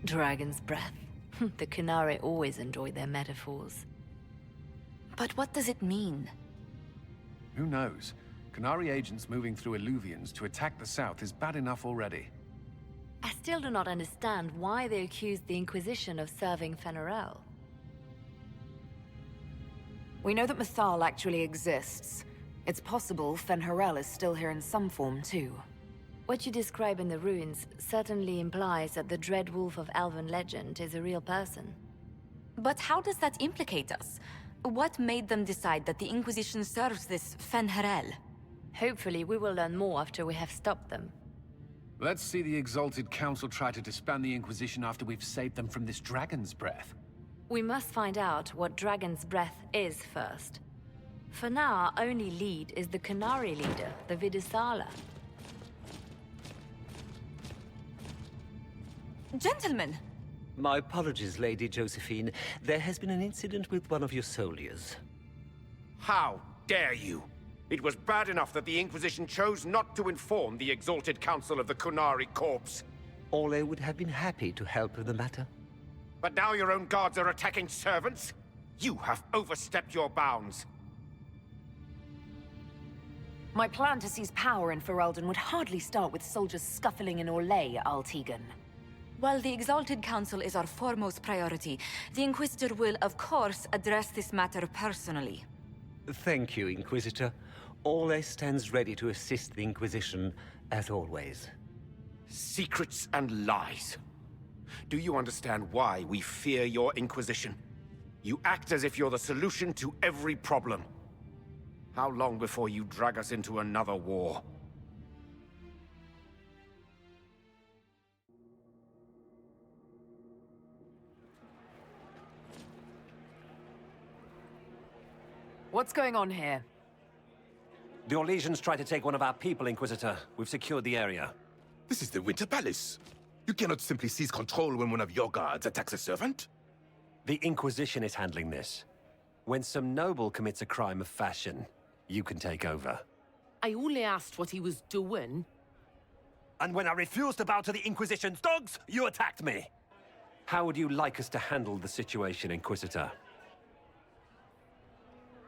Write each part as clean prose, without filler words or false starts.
Dragon's breath. The Qunari always enjoy their metaphors. But what does it mean? Who knows? Qunari agents moving through Illuvians to attack the south is bad enough already. I still do not understand why they accused the Inquisition of serving Fen'Harel. We know that Mythal actually exists. It's possible Fen'Harel is still here in some form, too. What you describe in the ruins certainly implies that the Dread Wolf of Elven legend is a real person. But how does that implicate us? What made them decide that the Inquisition serves this Fen'Harel? Hopefully we will learn more after we have stopped them. Let's see the Exalted Council try to disband the Inquisition after we've saved them from this dragon's breath. We must find out what Dragon's Breath is first. For now, our only lead is the Qunari leader, the Vidisala. Gentlemen! My apologies, Lady Josephine. There has been an incident with one of your soldiers. How dare you? It was bad enough that the Inquisition chose not to inform the Exalted Council of the Qunari corpse. Ole would have been happy to help with the matter. But now your own guards are attacking servants? You have overstepped your bounds. My plan to seize power in Ferelden would hardly start with soldiers scuffling in Orlais, Altegan. While the Exalted Council is our foremost priority, the Inquisitor will, of course, address this matter personally. Thank you, Inquisitor. Ole stands ready to assist the Inquisition, as always. Secrets and lies. Do you understand why we fear your Inquisition? You act as if you're the solution to every problem. How long before you drag us into another war? What's going on here? The Orlesians tried to take one of our people, Inquisitor. We've secured the area. This is the Winter Palace. You cannot simply seize control when one of your guards attacks a servant. The Inquisition is handling this. When some noble commits a crime of fashion, you can take over. I only asked what he was doing. And when I refused to bow to the Inquisition's dogs, you attacked me! How would you like us to handle the situation, Inquisitor?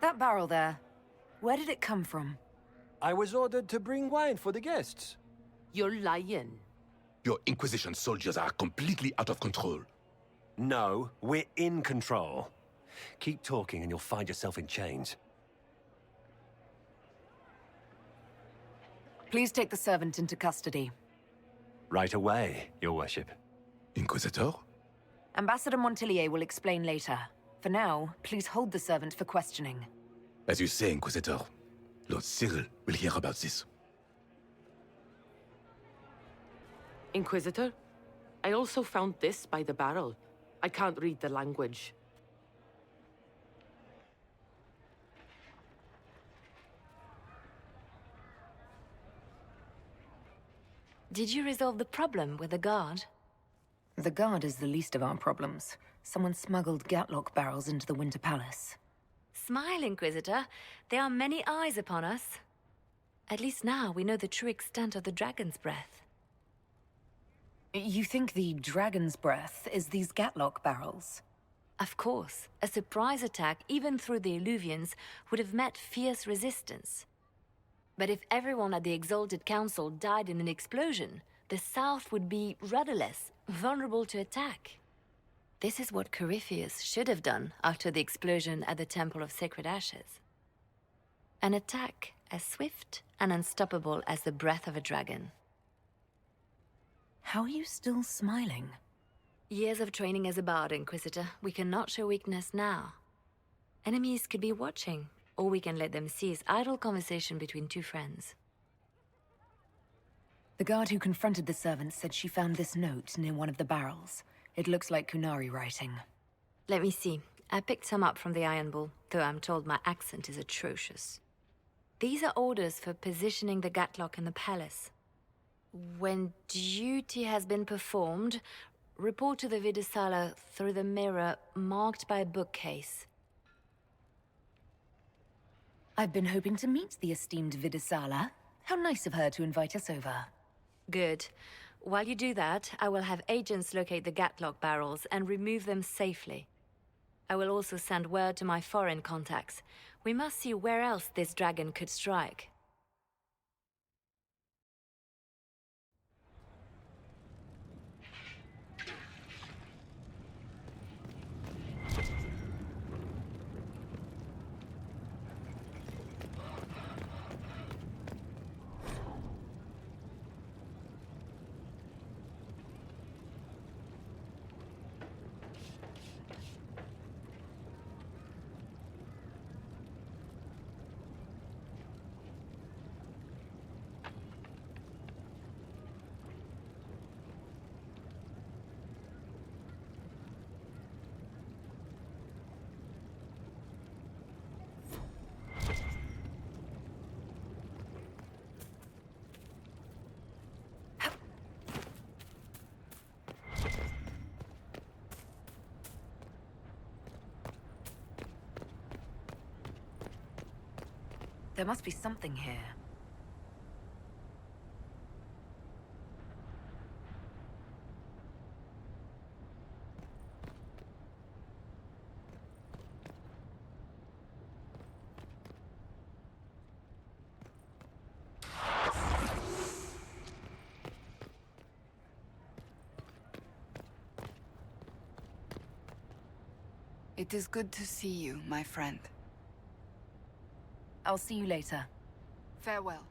That barrel there, where did it come from? I was ordered to bring wine for the guests. You're lying. Your Inquisition soldiers are completely out of control. No, we're in control. Keep talking and you'll find yourself in chains. Please take the servant into custody. Right away, Your Worship. Inquisitor? Ambassador Montillier will explain later. For now, please hold the servant for questioning. As you say, Inquisitor. Lord Cyril will hear about this. Inquisitor, I also found this by the barrel. I can't read the language. Did you resolve the problem with the guard? The guard is the least of our problems. Someone smuggled Gatlock barrels into the Winter Palace. Smile, Inquisitor. There are many eyes upon us. At least now we know the true extent of the Dragon's Breath. You think the Dragon's Breath is these Gatlock barrels? Of course, a surprise attack, even through the Illuvians, would have met fierce resistance. But if everyone at the Exalted Council died in an explosion, the South would be rudderless, vulnerable to attack. This is what Corypheus should have done after the explosion at the Temple of Sacred Ashes. An attack as swift and unstoppable as the breath of a dragon. How are you still smiling? Years of training as a bard, Inquisitor. We cannot show weakness now. Enemies could be watching, or we can let them seize idle conversation between two friends. The guard who confronted the servant said she found this note near one of the barrels. It looks like Qunari writing. Let me see. I picked some up from the Iron Bull, though I'm told my accent is atrocious. These are orders for positioning the Gatlock in the palace. When duty has been performed, report to the Vidisala through the mirror marked by a bookcase. I've been hoping to meet the esteemed Vidisala. How nice of her to invite us over. Good. While you do that, I will have agents locate the Gatlock barrels and remove them safely. I will also send word to my foreign contacts. We must see where else this dragon could strike. There must be something here. It is good to see you, my friend. I'll see you later. Farewell.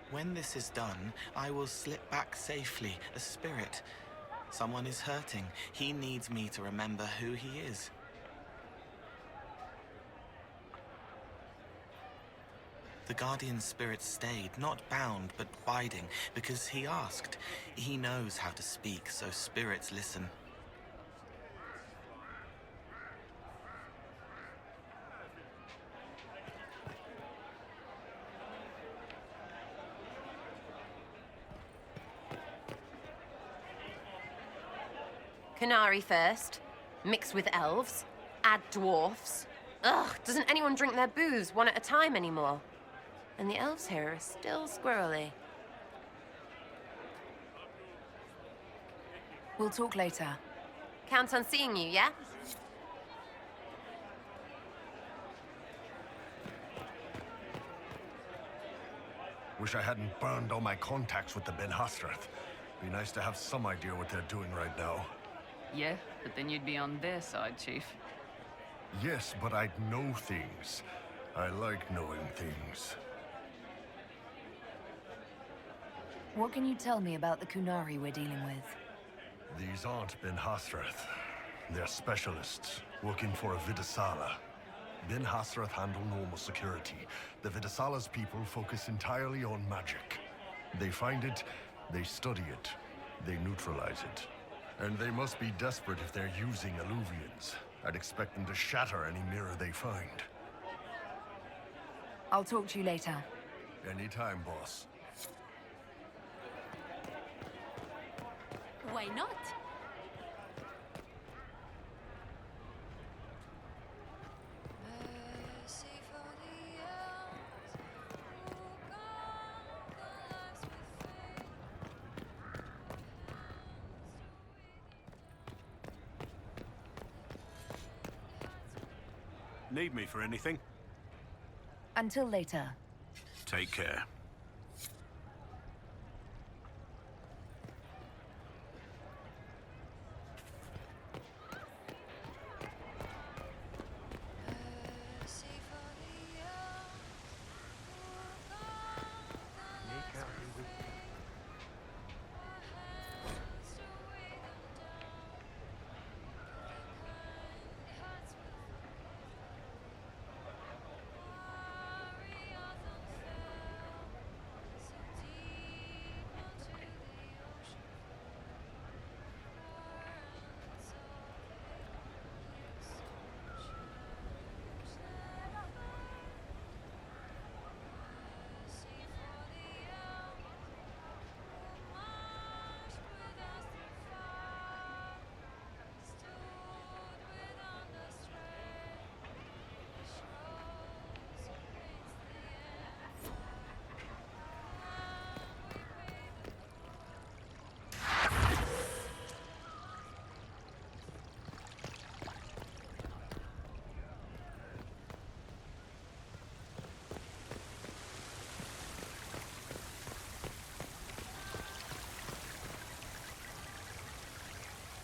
When this is done, I will slip back safely, a spirit. Someone is hurting. He needs me to remember who he is. The Guardian spirit stayed, not bound, but biding, because he asked. He knows how to speak, so spirits listen. Qunari first, mix with elves, add dwarfs. Ugh, doesn't anyone drink their booze one at a time anymore? And the elves here are still squirrely. We'll talk later. Count on seeing you, yeah? Wish I hadn't burned all my contacts with the Ben Hasrath. Be nice to have some idea what they're doing right now. Yeah, but then you'd be on their side, Chief. Yes, but I'd know things. I like knowing things. What can you tell me about the Qunari we're dealing with? These aren't Ben Hasrath. They're specialists, working for a Vidasala. Ben Hasrath handle normal security. The Vidasala's people focus entirely on magic. They find it, they study it, they neutralize it. And they must be desperate if they're using Illuvians. I'd expect them to shatter any mirror they find. I'll talk to you later. Anytime, boss. Why not? Need me for anything? Until later. Take care.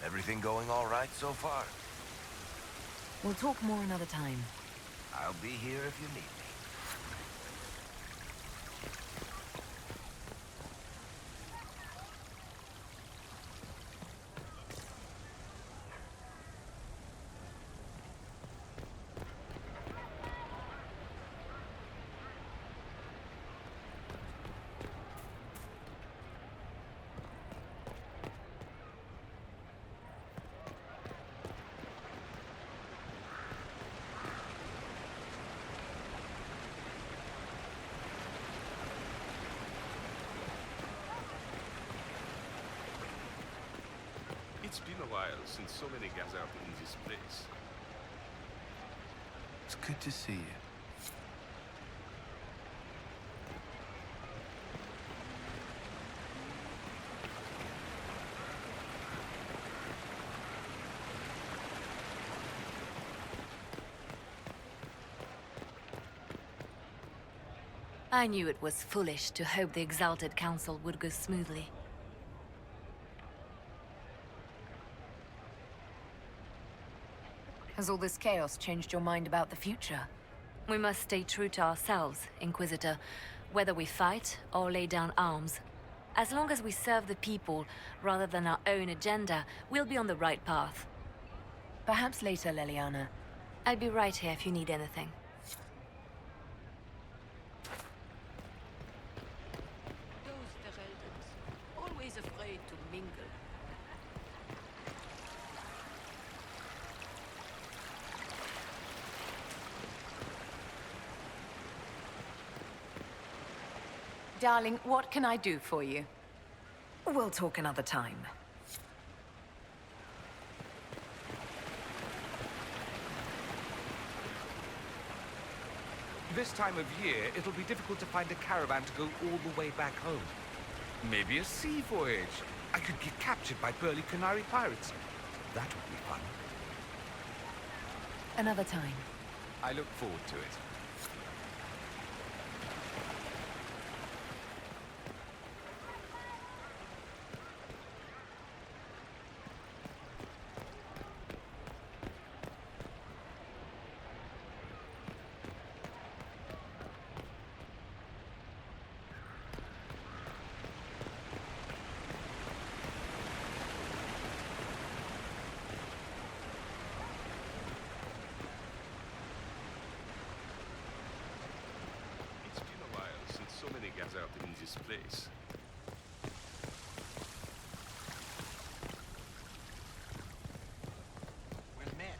Everything going all right so far? We'll talk more another time. I'll be here if you need me. It's been a while since so many gathered in this place. It's good to see you. I knew it was foolish to hope the Exalted Council would go smoothly. Has all this chaos changed your mind about the future? We must stay true to ourselves, Inquisitor, whether we fight or lay down arms. As long as we serve the people rather than our own agenda, we'll be on the right path. Perhaps later, Leliana. I'll be right here if you need anything. Those Ferelden's, always afraid to mingle. Darling, what can I do for you? We'll talk another time. This time of year, it'll be difficult to find a caravan to go all the way back home. Maybe a sea voyage. I could get captured by burly Canary pirates. That would be fun. Another time. I look forward to it. So many gathered in this place. Well met.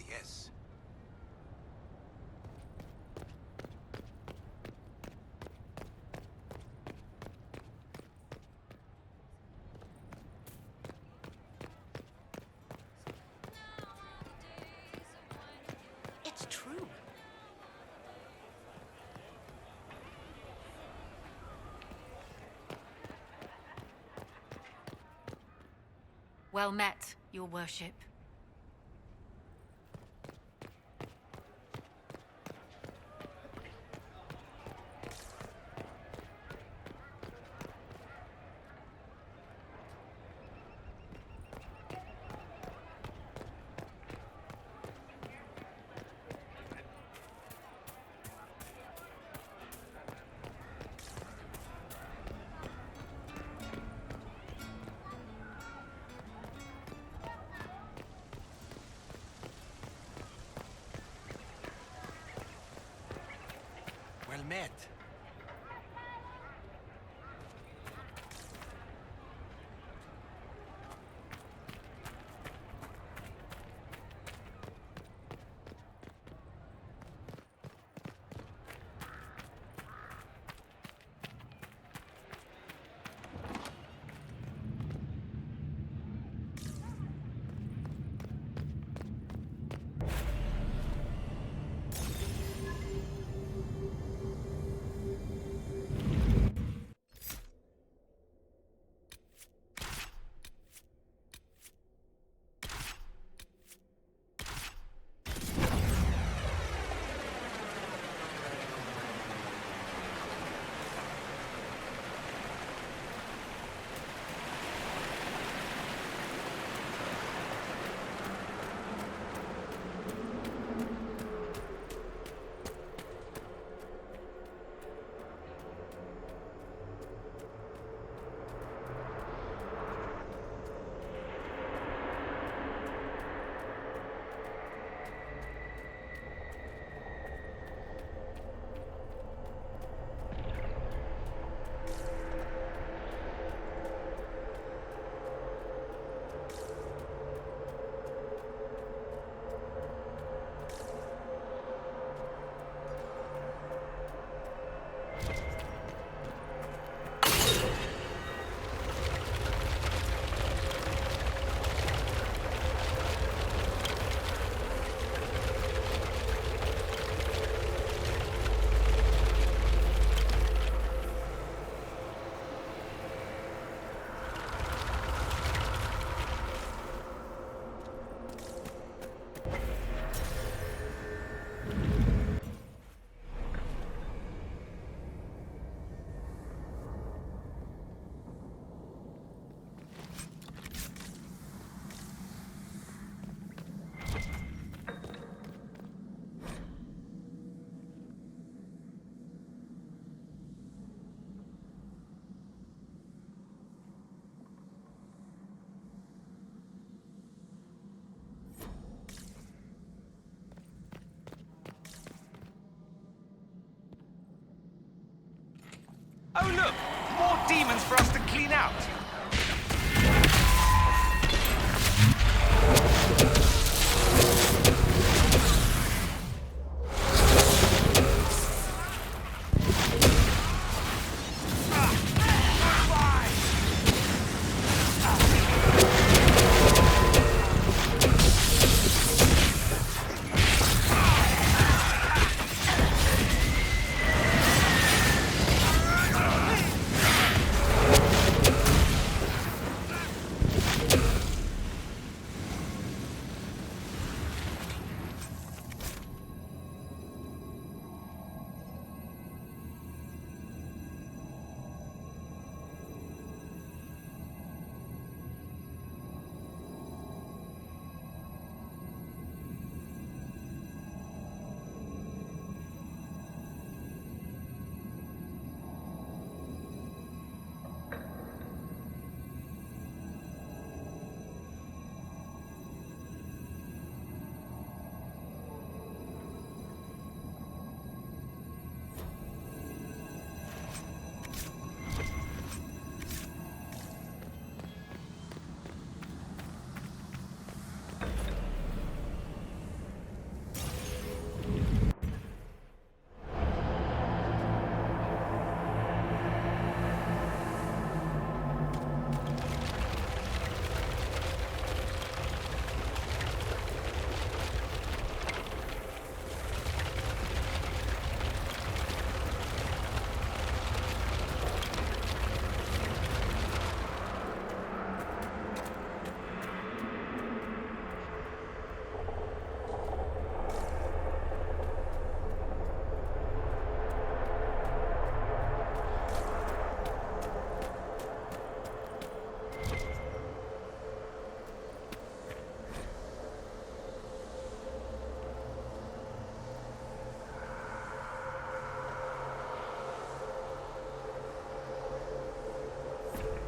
yes. It's true. Well met, Your Worship. Well met. Oh look! More demons for us to clean out!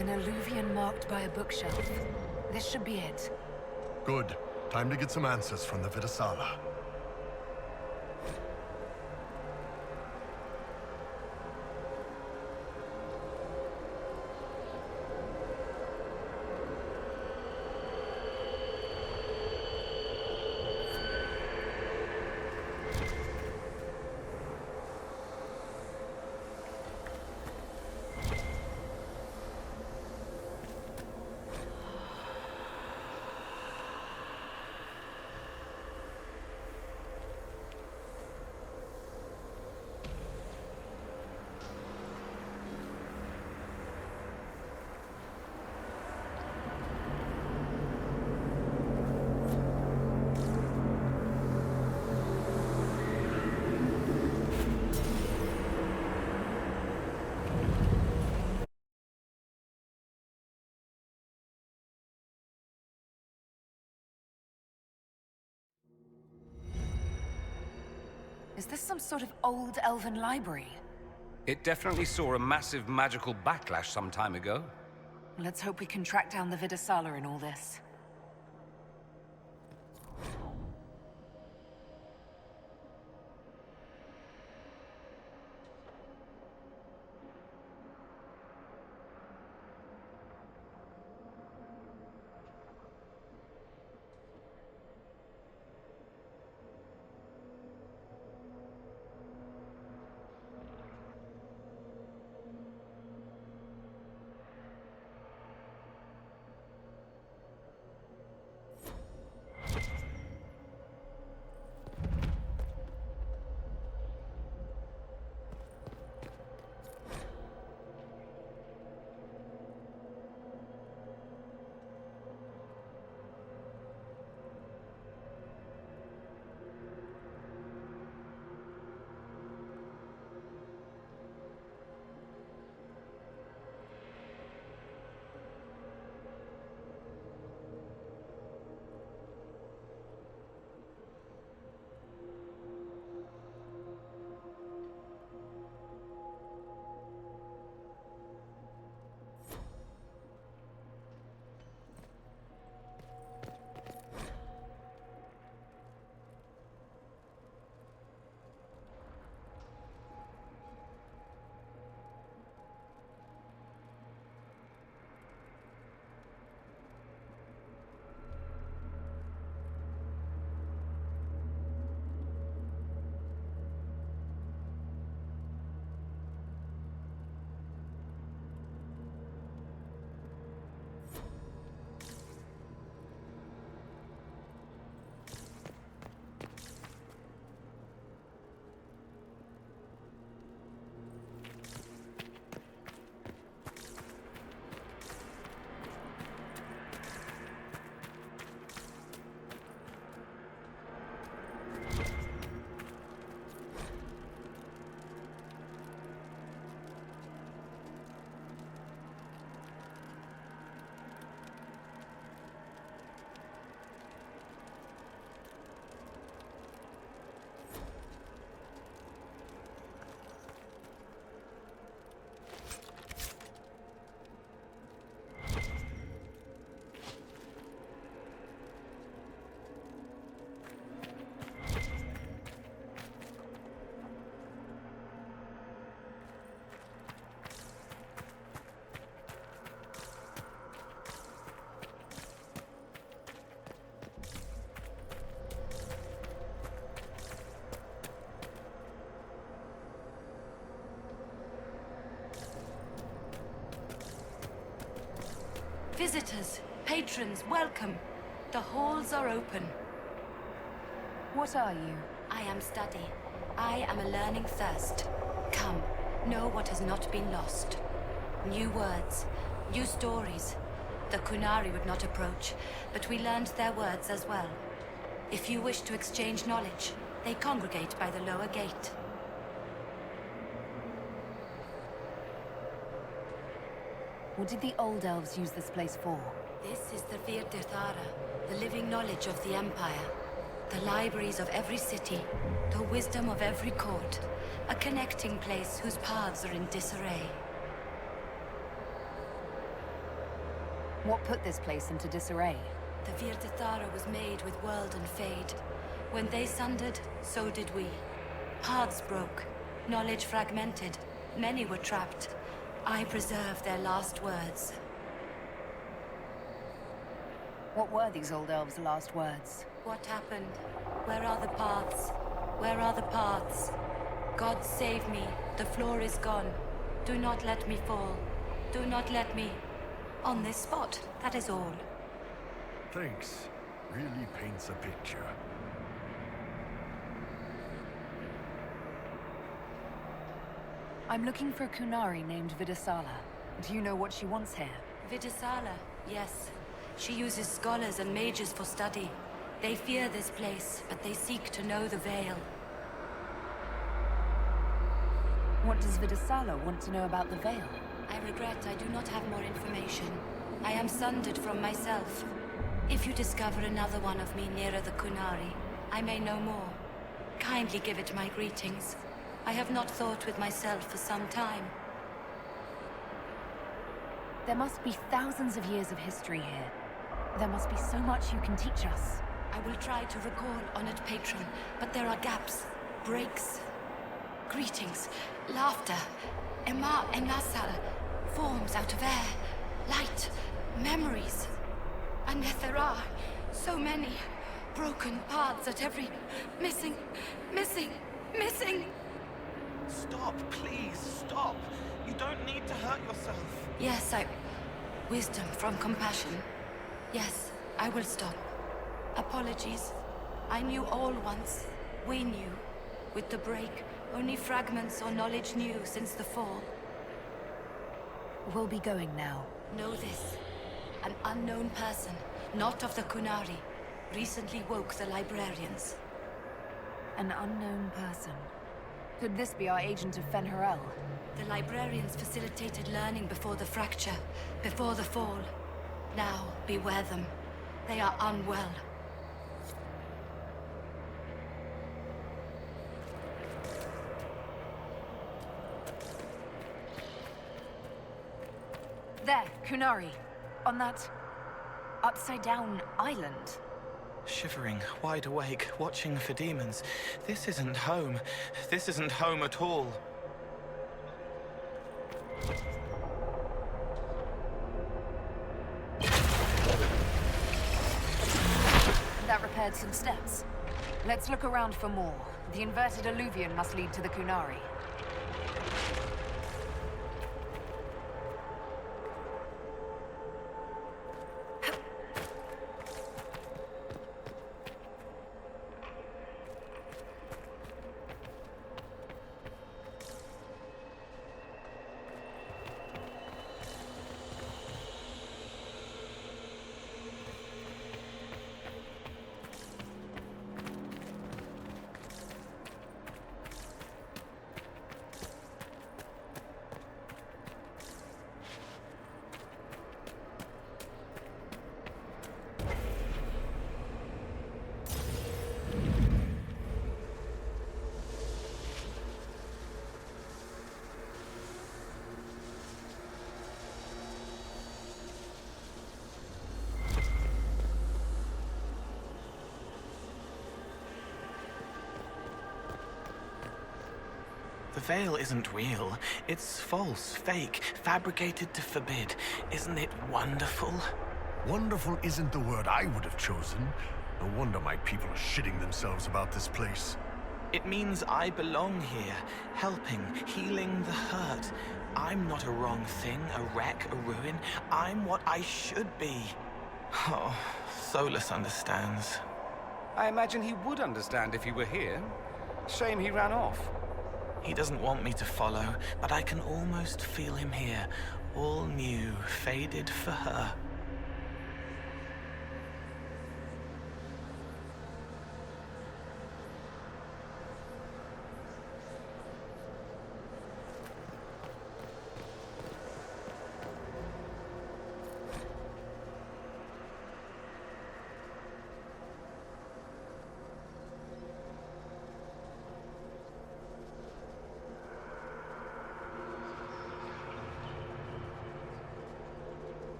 An alluvion marked by a bookshelf. This should be it. Good. Time to get some answers from the Vidasala. Is this some sort of old elven library? It definitely saw a massive magical backlash some time ago. Let's hope we can track down the Vidasala in all this. Visitors, patrons, welcome. The halls are open. What are you? I am study. I am a learning thirst. Come, know what has not been lost. New words, new stories. The Qunari would not approach, but we learned their words as well. If you wish to exchange knowledge, they congregate by the lower gate. What did the old elves use this place for? This is the Virdirthara, the living knowledge of the Empire. The libraries of every city, the wisdom of every court. A connecting place whose paths are in disarray. What put this place into disarray? The Virtathara was made with world and fade. When they sundered, so did we. Paths broke, knowledge fragmented, many were trapped. I preserved their last words. What were these old elves' last words? What happened? Where are the paths? Where are the paths? God save me. The floor is gone. Do not let me fall. Do not let me... On this spot, that is all. Thanks. Really paints a picture. I'm looking for a Kunari named Vidasala. Do you know what she wants here? Vidasala, yes. She uses scholars and mages for study. They fear this place, but they seek to know the Veil. What does Vidasala want to know about the Veil? I regret I do not have more information. I am sundered from myself. If you discover another one of me nearer the Kunari, I may know more. Kindly give it my greetings. I have not thought with myself for some time. There must be thousands of years of history here. There must be so much you can teach us. I will try to recall Honored Patron, but there are gaps, breaks. Greetings, laughter, Ema Enasal, forms out of air, light, memories. And yet there are so many broken paths at every... missing. Stop, please, stop. You don't need to hurt yourself. Yes, wisdom from compassion. Yes, I will stop. Apologies. I knew all once. We knew. With the break, only fragments or knowledge new since the fall. We'll be going now. Know this. An unknown person, not of the Kunari, recently woke the librarians. An unknown person. Could this be our agent of Fen'Harel? The librarians facilitated learning before the fracture, before the fall. Now, beware them. They are unwell. There, Kunari. On that... upside-down island. Shivering, wide awake, watching for demons. This isn't home. This isn't home at all. That repaired some steps. Let's look around for more. The inverted alluvion must lead to the Kunari. The Veil isn't real. It's false, fake, fabricated to forbid. Isn't it wonderful? Wonderful isn't the word I would have chosen. No wonder my people are shitting themselves about this place. It means I belong here, helping, healing the hurt. I'm not a wrong thing, a wreck, a ruin. I'm what I should be. Oh, Solus understands. I imagine he would understand if he were here. Shame he ran off. He doesn't want me to follow, but I can almost feel him here. All new, faded for her.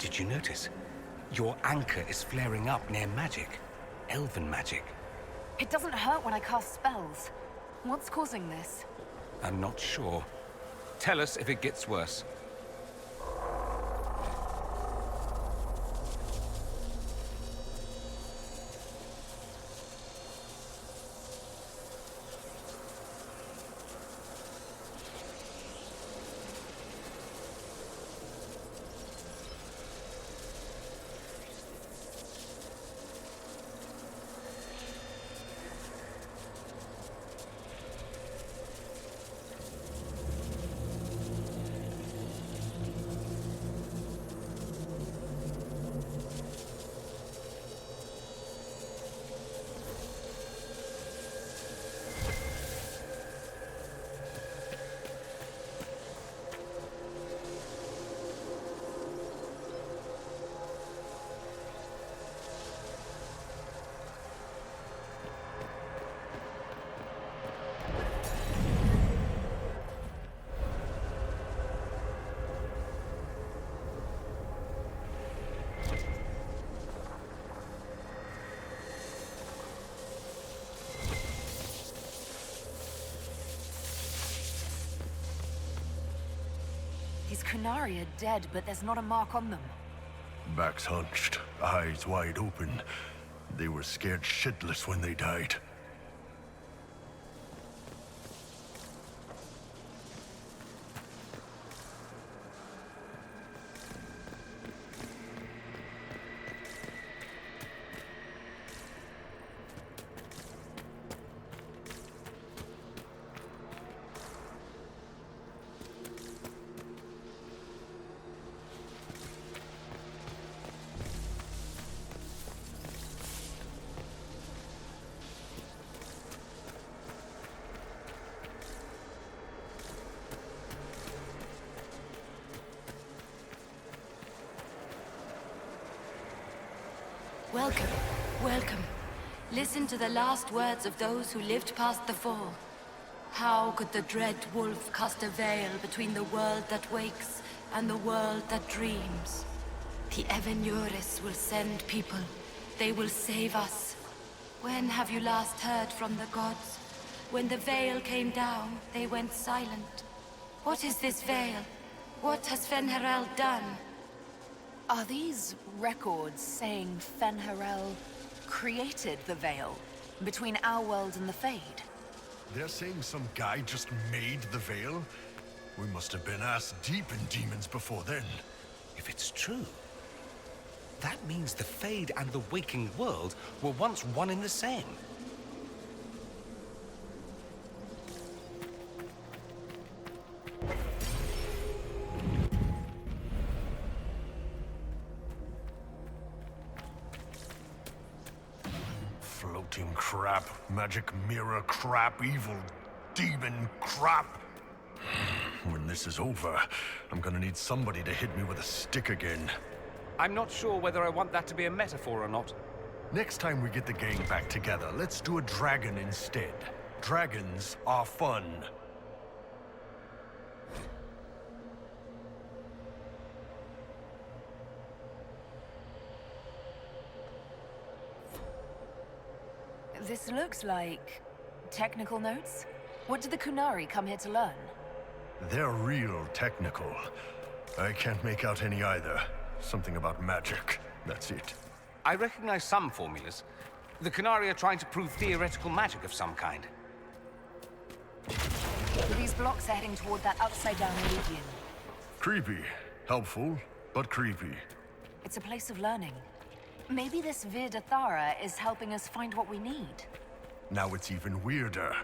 Did you notice? Your anchor is flaring up near magic. Elven magic. It doesn't hurt when I cast spells. What's causing this? I'm not sure. Tell us if it gets worse. These Kunari are dead, but there's not a mark on them. Backs hunched, eyes wide open. They were scared shitless when they died. Welcome, welcome. Listen to the last words of those who lived past the fall. How could the dread wolf cast a veil between the world that wakes and the world that dreams? The Evenuris will send people. They will save us. When have you last heard from the gods? When the veil came down, they went silent. What is this veil? What has Fen'Harel done? Are these records saying Fen'Harel created the veil between our world and the Fade? They're saying some guy just made the veil? We must have been ass deep in demons before then. If it's true, that means the Fade and the waking world were once one and the same. Floating crap, magic mirror crap, evil demon crap. When this is over, I'm gonna need somebody to hit me with a stick again. I'm not sure whether I want that to be a metaphor or not. Next time we get the gang back together, let's do a dragon instead. Dragons are fun. This looks like technical notes. What did the Kunari come here to learn? They're real technical. I can't make out any either. Something about magic. That's it. I recognize some formulas. The Kunari are trying to prove theoretical magic of some kind. These blocks are heading toward that upside-down Legion. Creepy. Helpful, but creepy. It's a place of learning. Maybe this Vir Dathara is helping us find what we need. Now it's even weirder.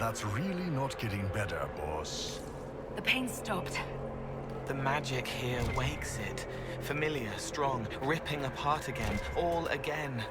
That's really not getting better, boss. The pain stopped. The magic here wakes it. Familiar, strong, ripping apart again, all again.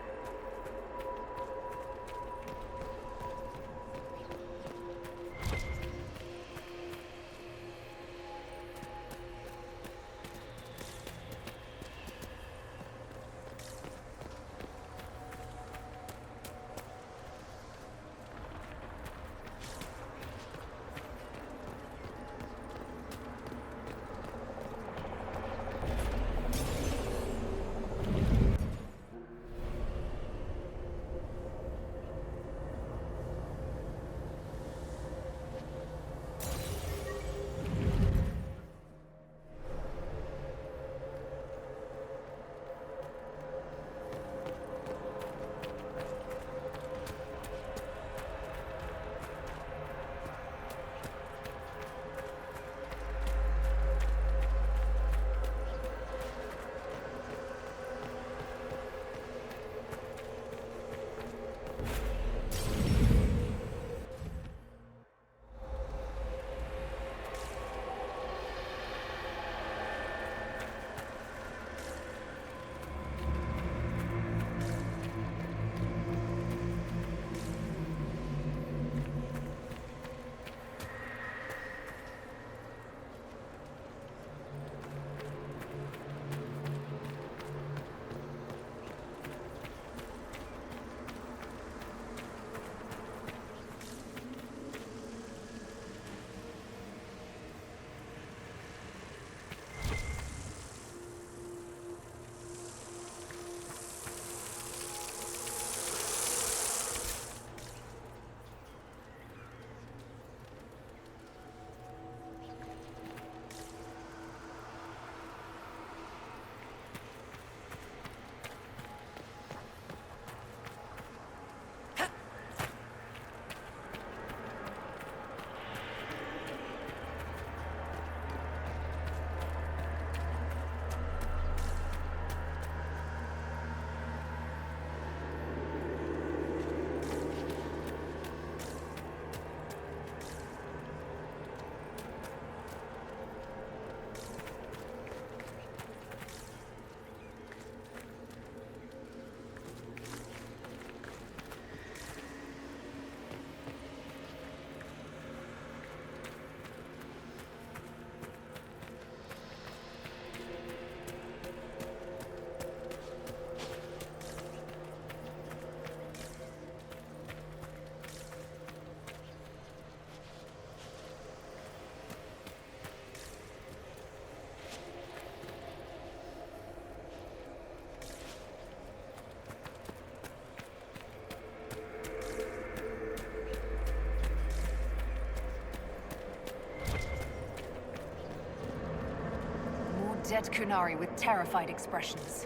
Dead Kunari with terrified expressions.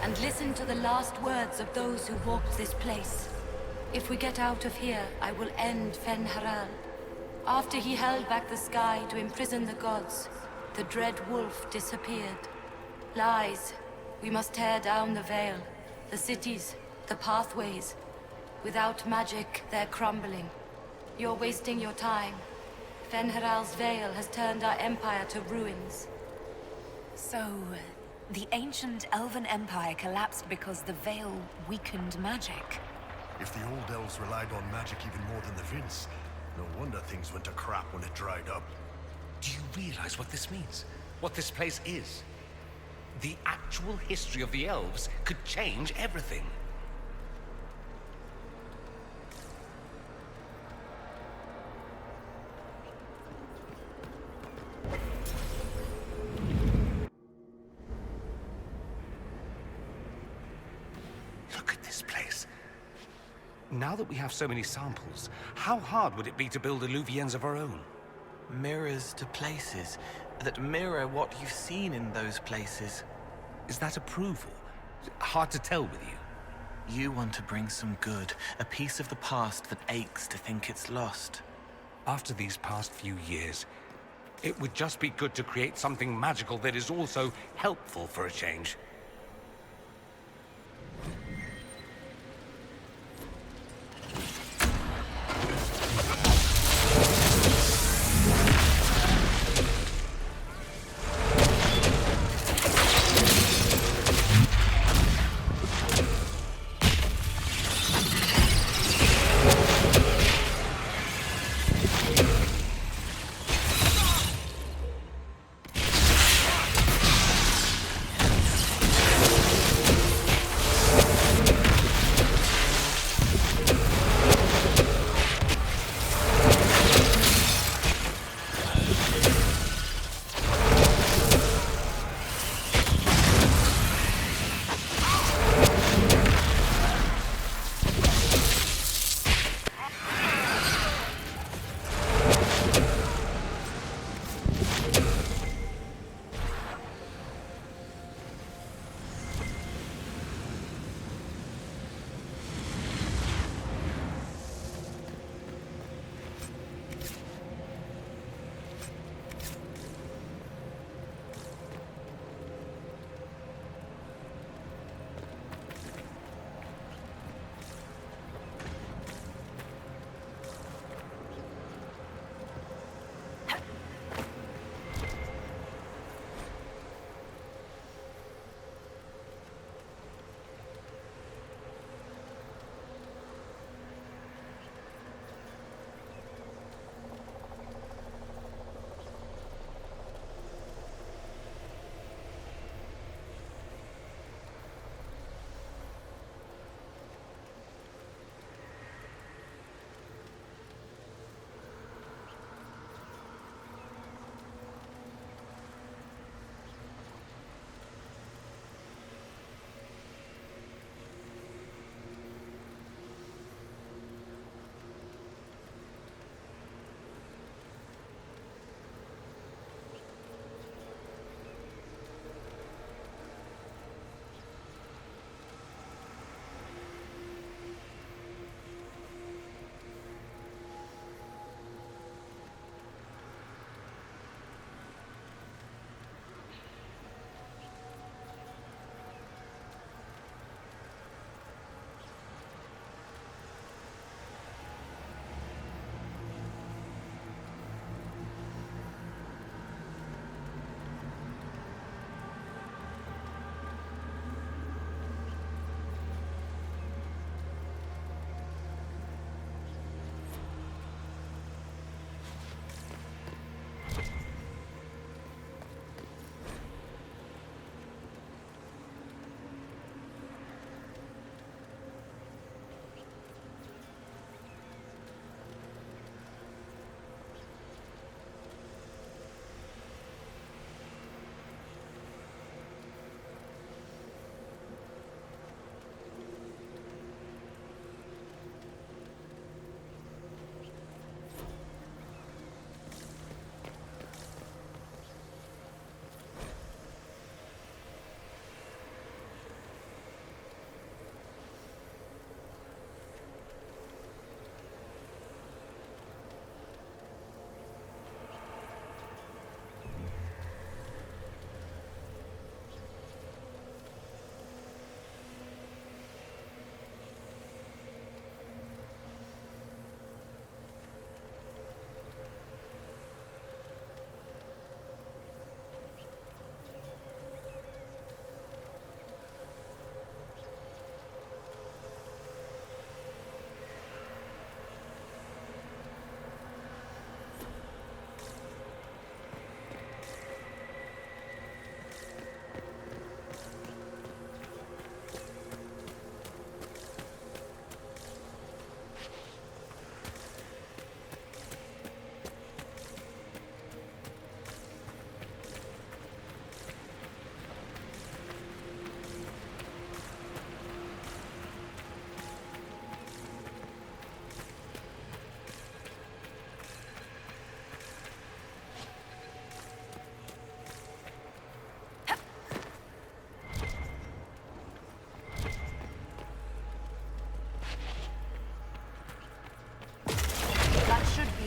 And listen to the last words of those who walked this place. If we get out of here, I will end Fen'Haral. After he held back the sky to imprison the gods, the dread wolf disappeared. Lies. We must tear down the veil, the cities, the pathways. Without magic, they're crumbling. You're wasting your time. Fen'Haral's veil has turned our empire to ruins. So, the ancient Elven Empire collapsed because the veil weakened magic. If the old elves relied on magic even more than the Vince, no wonder things went to crap when it dried up. Do you realize what this means? What this place is? The actual history of the elves could change everything. Look at this place. Now that we have so many samples, how hard would it be to build Illuvians of our own? Mirrors to places that mirror what you've seen in those places. Is that approval? Hard to tell with you. You want to bring some good, a piece of the past that aches to think it's lost. After these past few years, it would just be good to create something magical that is also helpful for a change.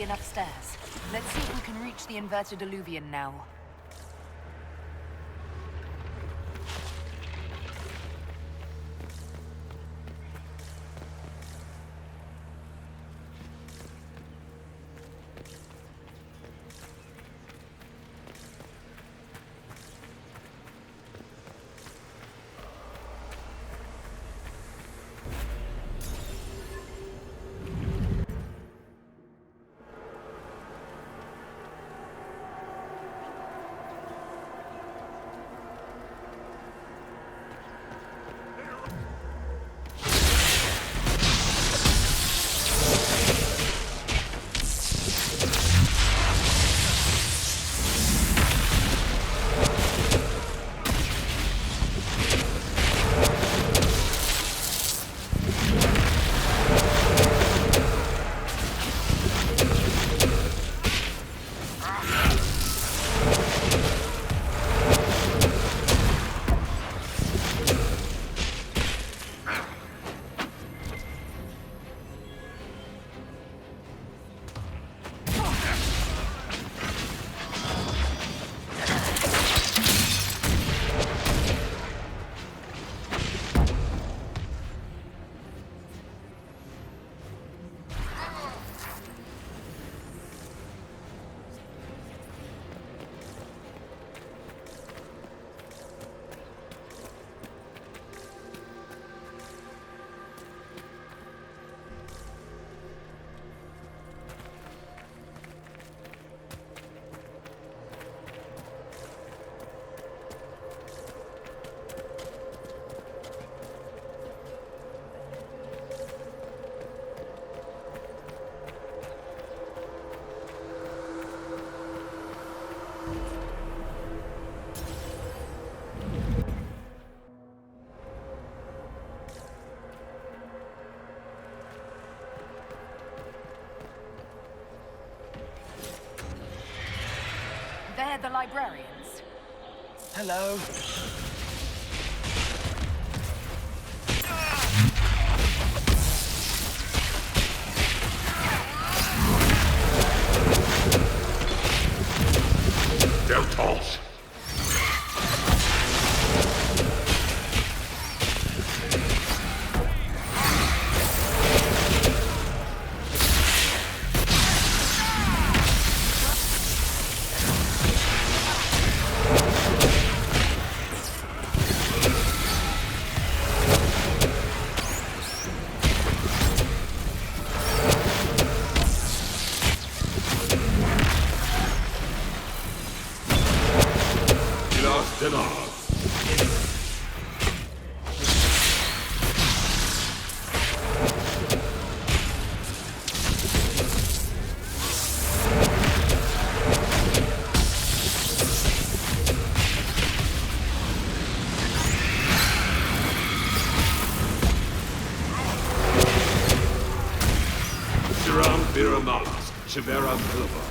enough stairs. Let's see if we can reach the inverted alluvion now. They're the librarians. Hello. Deltos. Chivera Pilva.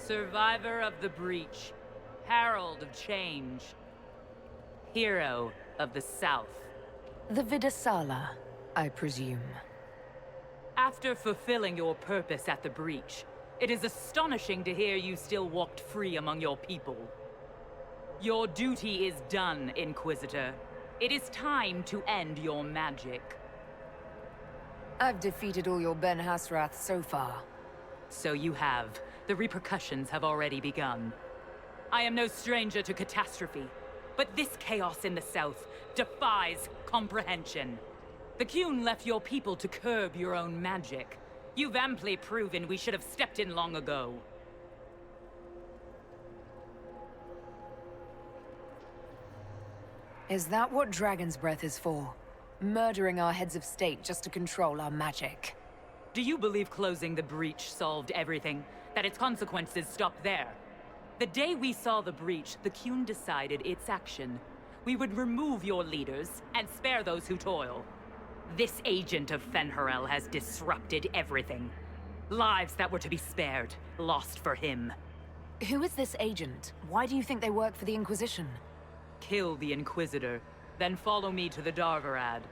Survivor of the Breach, Herald of Change, Hero of the South. The Vidasala, I presume. After fulfilling your purpose at the breach, it is astonishing to hear you still walked free among your people. Your duty is done, Inquisitor. It is time to end your magic. I've defeated all your Ben Hasrath so far. So you have. The repercussions have already begun. I am no stranger to catastrophe, but this chaos in the south defies comprehension. The Qun left your people to curb your own magic. You've amply proven we should have stepped in long ago. Is that what Dragon's Breath is for? Murdering our heads of state just to control our magic? Do you believe closing the breach solved everything? That its consequences stopped there? The day we saw the breach, the Qun decided its action. We would remove your leaders and spare those who toil. This agent of Fen'Harel has disrupted everything. Lives that were to be spared, lost for him. Who is this agent? Why do you think they work for the Inquisition? Kill the Inquisitor, then follow me to the Darvarad.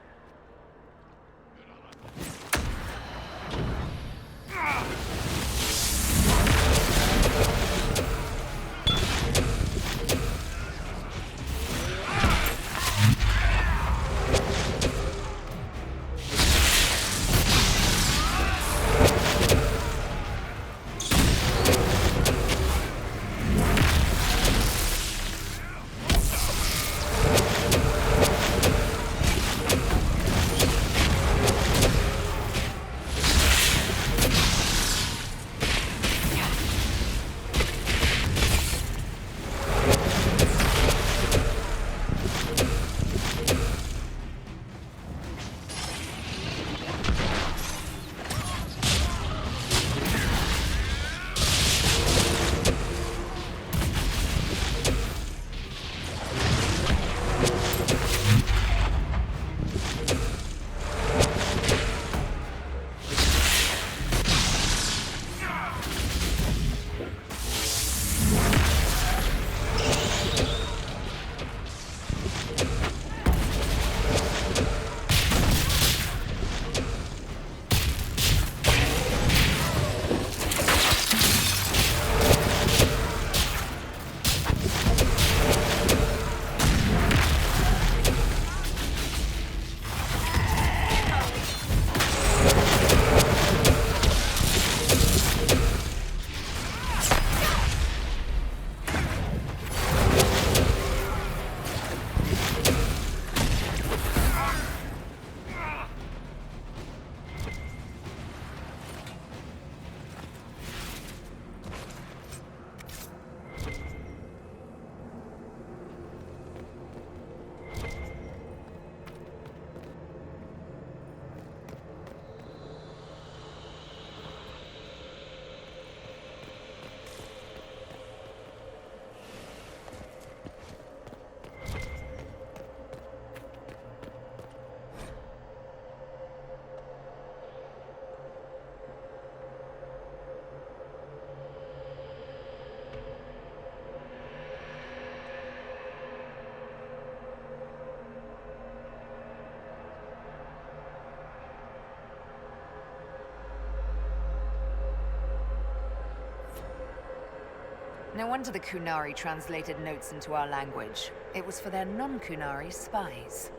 No wonder the Qunari translated notes into our language. It was for their non-Qunari spies.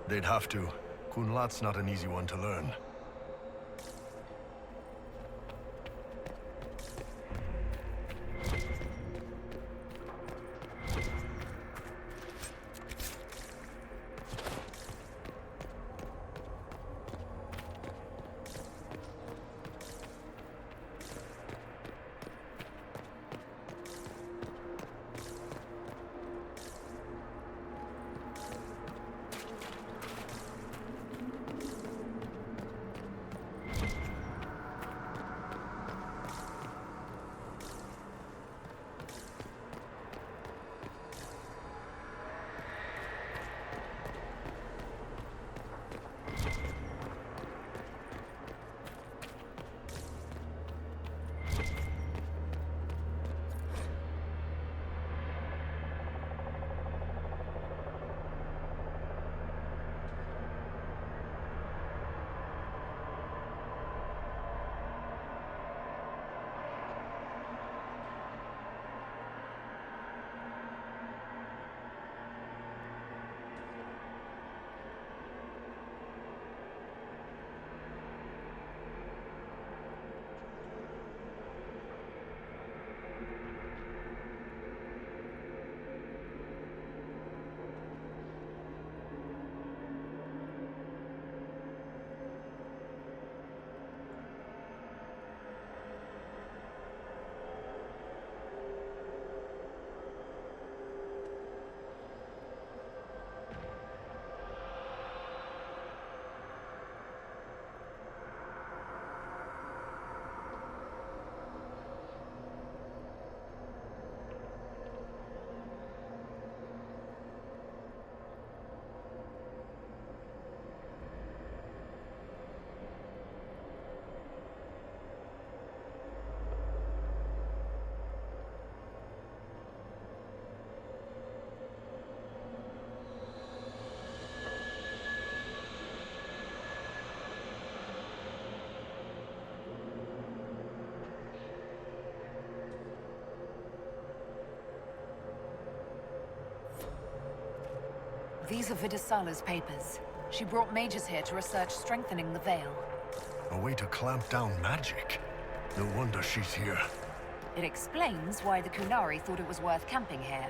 They'd have to. Kunlat's not an easy one to learn. These are Vidisala's papers. She brought mages here to research strengthening the Veil. A way to clamp down magic. No wonder she's here. It explains why the Kunari thought it was worth camping here.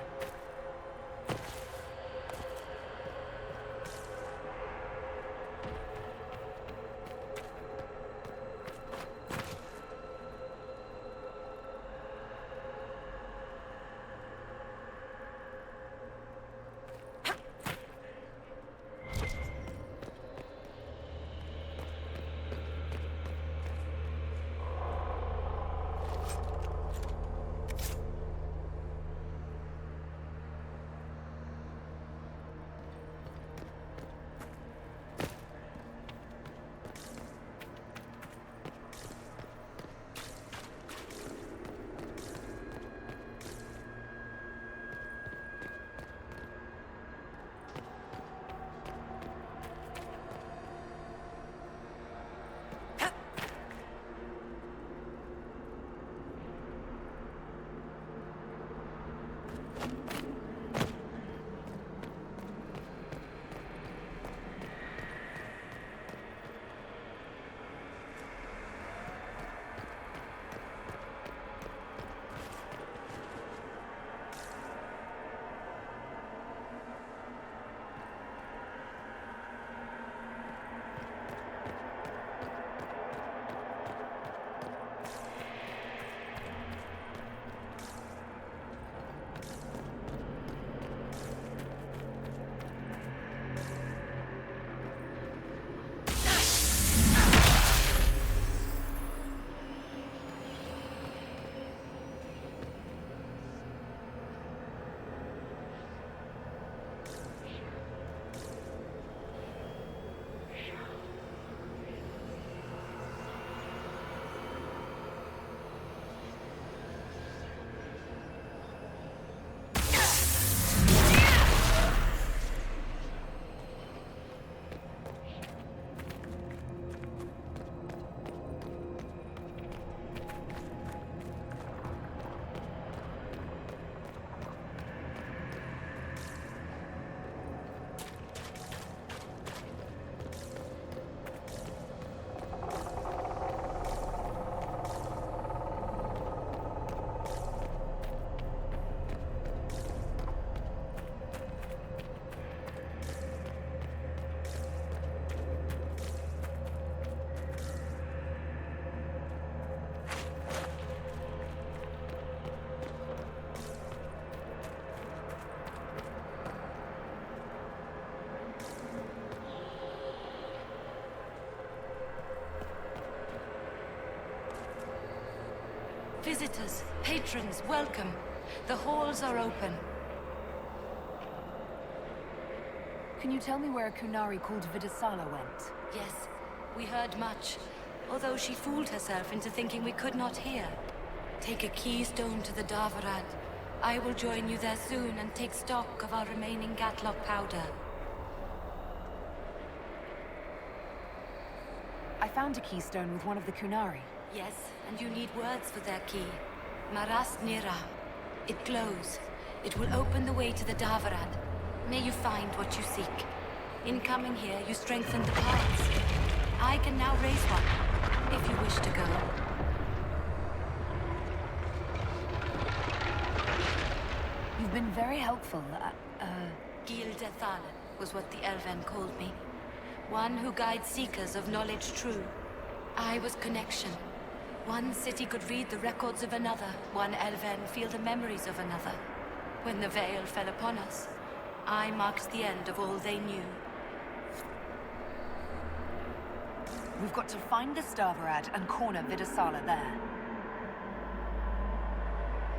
Visitors, patrons, welcome. The halls are open. Can you tell me where a Kunari called Vidisala went? Yes, we heard much. Although she fooled herself into thinking we could not hear. Take a keystone to the Davarad. I will join you there soon and take stock of our remaining Gatlock powder. I found a keystone with one of the Kunari. Yes, and you need words for their key. Maras Nira. It glows. It will open the way to the Davarad. May you find what you seek. In coming here, you strengthen the paths. I can now raise one, if you wish to go. You've been very helpful. Gildethalan was what the Elven called me. One who guides seekers of knowledge true. I was connection. One city could read the records of another. One Elven feel the memories of another. When the veil fell upon us, I marked the end of all they knew. We've got to find the Davarad and corner Vidisala there.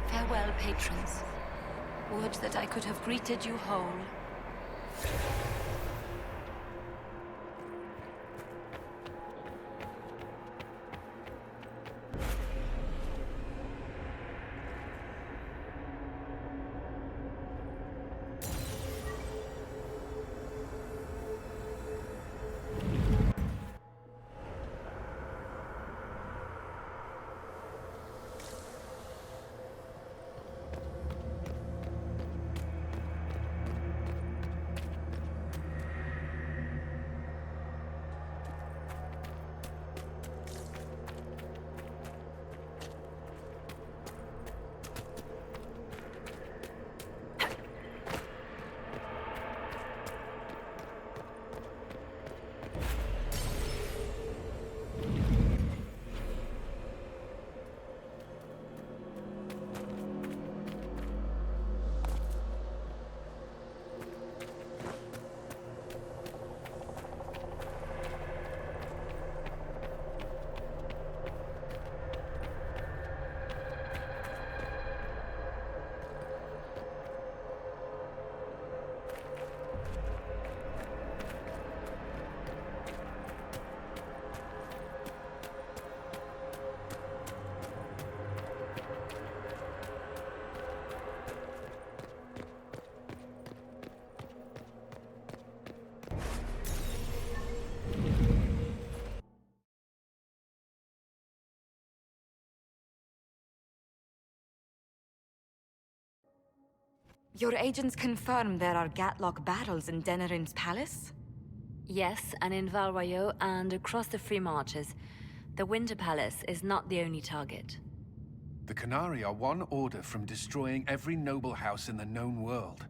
Farewell, patrons. Would that I could have greeted you whole. Your agents confirm there are Gatlock battles in Denerim's palace? Yes, and in Val Royeaux and across the Free Marches. The Winter Palace is not the only target. The Canari are one order from destroying every noble house in the known world.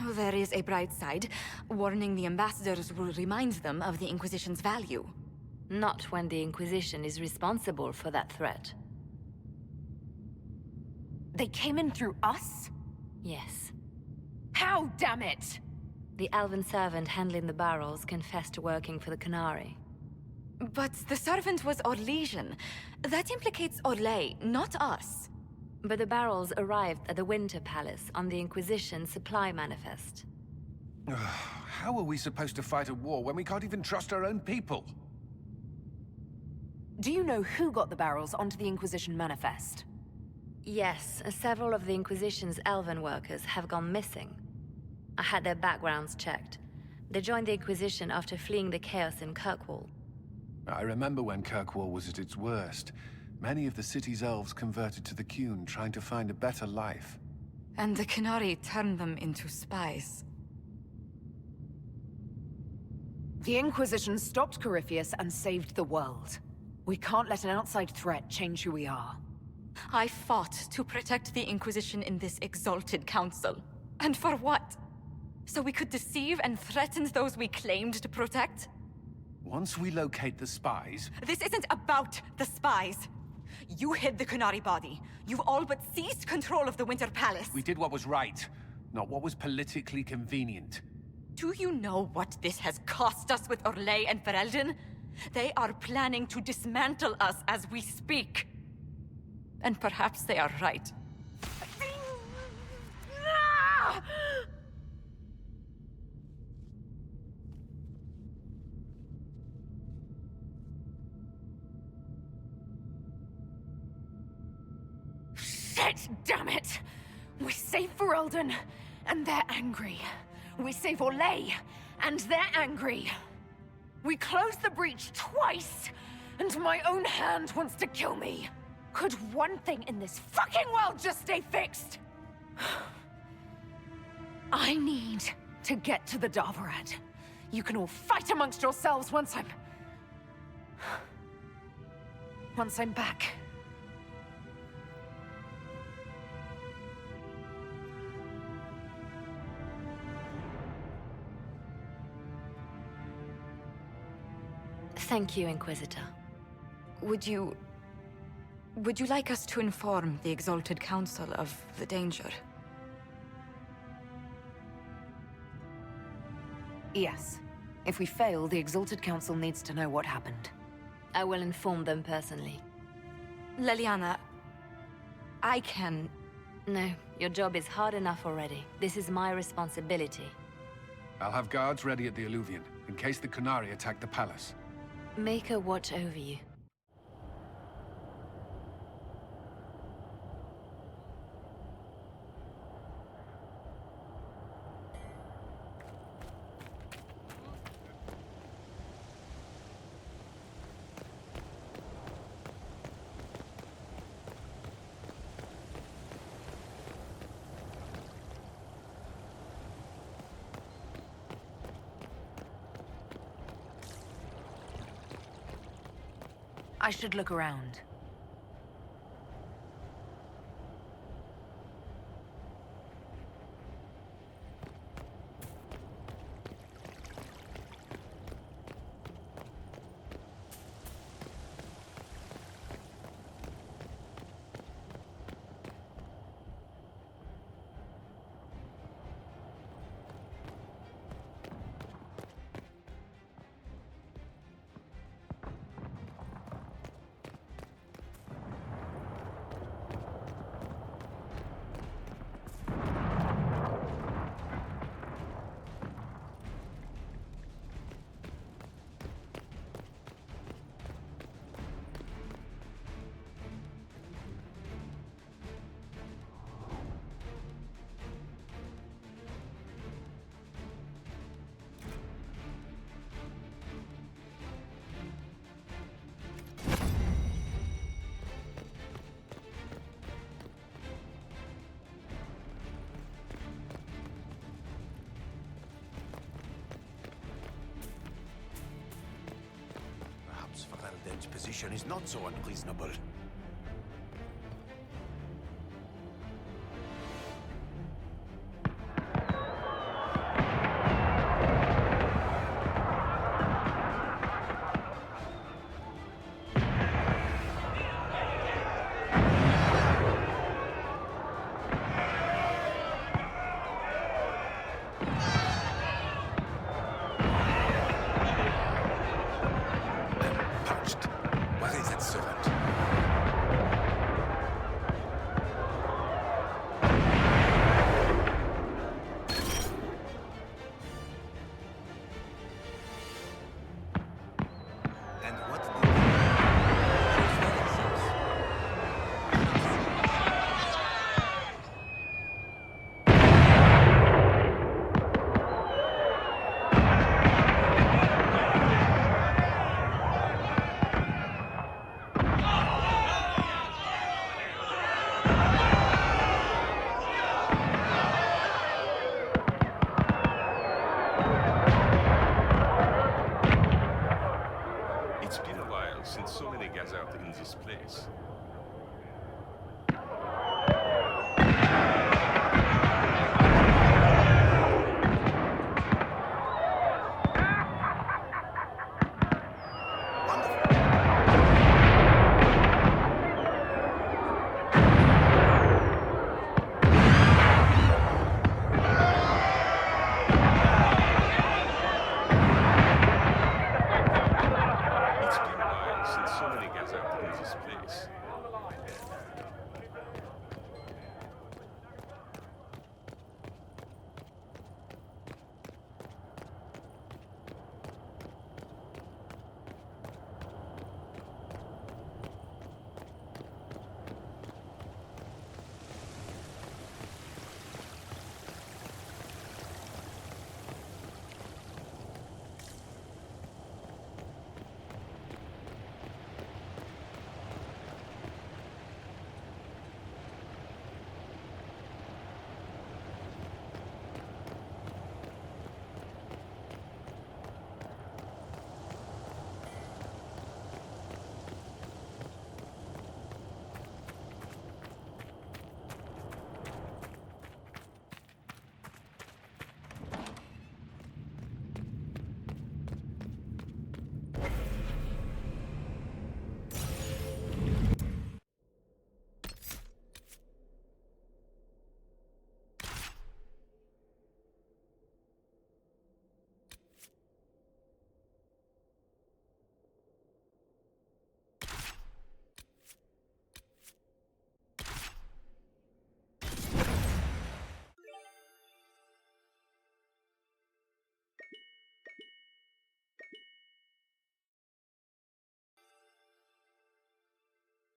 There is a bright side. Warning the ambassadors will remind them of the Inquisition's value. Not when the Inquisition is responsible for that threat. They came in through us? Yes. How, damn it! The elven servant handling the barrels confessed to working for the Canari. But the servant was Orlesian. That implicates Orlais, not us. But the barrels arrived at the Winter Palace on the Inquisition supply manifest. How are we supposed to fight a war when we can't even trust our own people? Do you know who got the barrels onto the Inquisition manifest? Yes, several of the Inquisition's elven workers have gone missing. I had their backgrounds checked. They joined the Inquisition after fleeing the chaos in Kirkwall. I remember when Kirkwall was at its worst. Many of the city's elves converted to the Qun, trying to find a better life. And the Canari turned them into spies. The Inquisition stopped Corypheus and saved the world. We can't let an outside threat change who we are. I fought to protect the Inquisition in this exalted council. And for what? So we could deceive and threaten those we claimed to protect? Once we locate the spies... This isn't about the spies. You hid the Canari body. You've all but seized control of the Winter Palace. We did what was right, not what was politically convenient. Do you know what this has cost us with Orlais and Ferelden? They are planning to dismantle us as we speak. And perhaps they are right. Shit, damn it! We save Ferelden, and they're angry. We save Orlais, and they're angry. We close the breach twice, and my own hand wants to kill me. Could one thing in this fucking world just stay fixed? I need to get to the Darvarad. You can all fight amongst yourselves once I'm back. Thank you, Inquisitor. Would you like us to inform the Exalted Council of the danger? Yes. If we fail, the Exalted Council needs to know what happened. I will inform them personally. Leliana, I can... No, your job is hard enough already. This is my responsibility. I'll have guards ready at the Alluvion, in case the Canari attack the palace. Make a watch over you. I should look around. President's position is not so unreasonable.